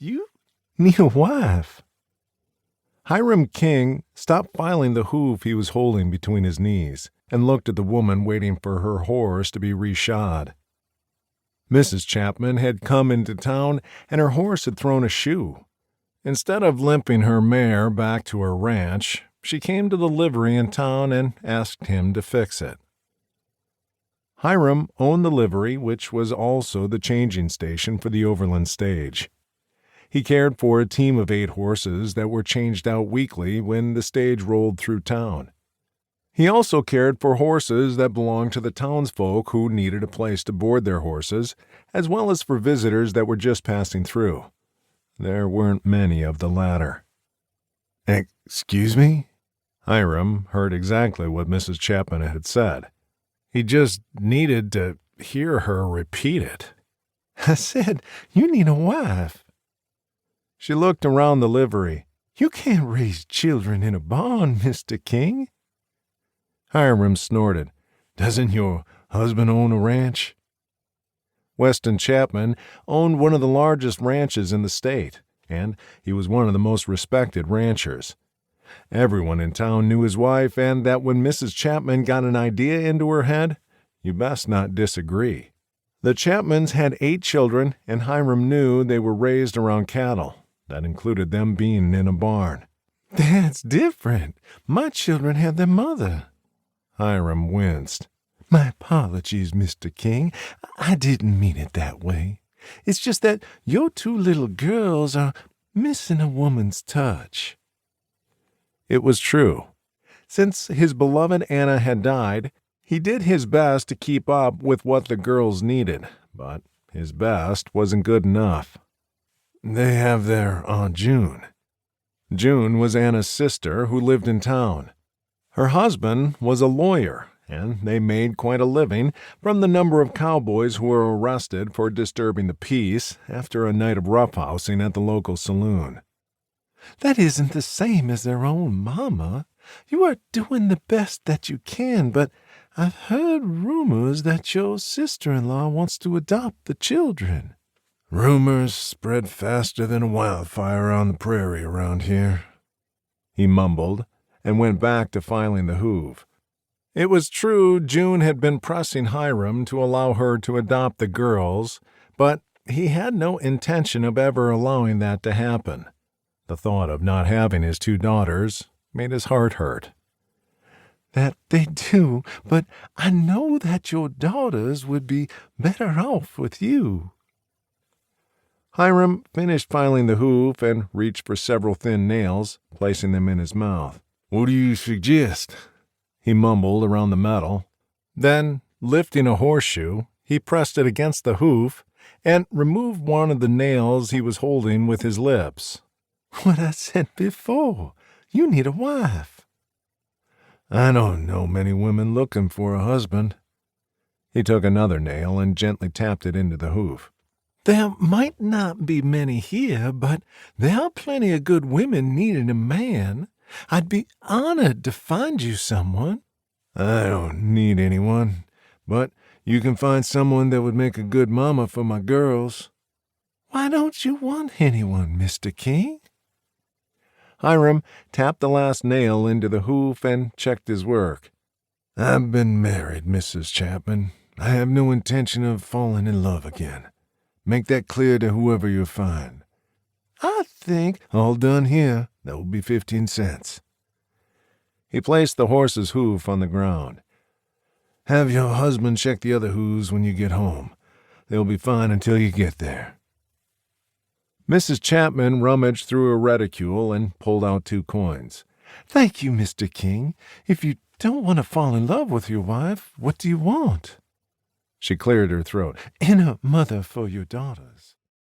You need a wife." Hiram King stopped filing the hoof he was holding between his knees and looked at the woman waiting for her horse to be reshod. Mrs. Chapman had come into town and her horse had thrown a shoe. Instead of limping her mare back to her ranch, she came to the livery in town and asked him to fix it. Hiram owned the livery, which was also the changing station for the overland stage. He cared for a team of 8 horses that were changed out weekly when the stage rolled through town. He also cared for horses that belonged to the townsfolk who needed a place to board their horses, as well as for visitors that were just passing through. There weren't many of the latter. "Excuse me?" Hiram heard exactly what Mrs. Chapman had said. He just needed to hear her repeat it. "I said you need a wife." She looked around the livery. "You can't raise children in a barn, Mr. King." Hiram snorted. "Doesn't your husband own a ranch?" Weston Chapman owned one of the largest ranches in the state, and he was one of the most respected ranchers. Everyone in town knew his wife, and that when Mrs. Chapman got an idea into her head, you best not disagree. The Chapmans had 8 children, and Hiram knew they were raised around cattle. That included them being in a barn. "That's different. My children have their mother." Hiram winced. "My apologies, Mr. King. I didn't mean it that way. It's just that your 2 little girls are missing a woman's touch." It was true. Since his beloved Anna had died, he did his best to keep up with what the girls needed, but his best wasn't good enough. "They have their Aunt June." June was Anna's sister who lived in town. Her husband was a lawyer, and they made quite a living from the number of cowboys who were arrested for disturbing the peace after a night of roughhousing at the local saloon. "That isn't the same as their own mama. You are doing the best that you can, but I've heard rumors that your sister-in-law wants to adopt the children." "Rumors spread faster than a wildfire on the prairie around here," he mumbled, and went back to filing the hoof. It was true June had been pressing Hiram to allow her to adopt the girls, but he had no intention of ever allowing that to happen. The thought of not having his 2 daughters made his heart hurt. "That they do, but I know that your daughters would be better off with you." Hiram finished filing the hoof and reached for several thin nails, placing them in his mouth. "What do you suggest?" he mumbled around the metal. Then, lifting a horseshoe, he pressed it against the hoof and removed one of the nails he was holding with his lips. "What I said before. You need a wife." "I don't know many women looking for a husband." He took another nail and gently tapped it into the hoof. "There might not be many here, but there are plenty of good women needing a man. I'd be honored to find you someone." "I don't need anyone, but you can find someone that would make a good mama for my girls." "Why don't you want anyone, Mr. King?" Hiram tapped the last nail into the hoof and checked his work. "I've been married, Mrs. Chapman. I have no intention of falling in love again. Make that clear to whoever you find." "I think—" "All done here. That will be 15 cents. He placed the horse's hoof on the ground. "Have your husband check the other hooves when you get home. They'll be fine until you get there." Mrs. Chapman rummaged through a reticule and pulled out 2 coins. "Thank you, Mr. King. If you don't want to fall in love with your wife, what do you want?" She cleared her throat. "And a mother for your daughters."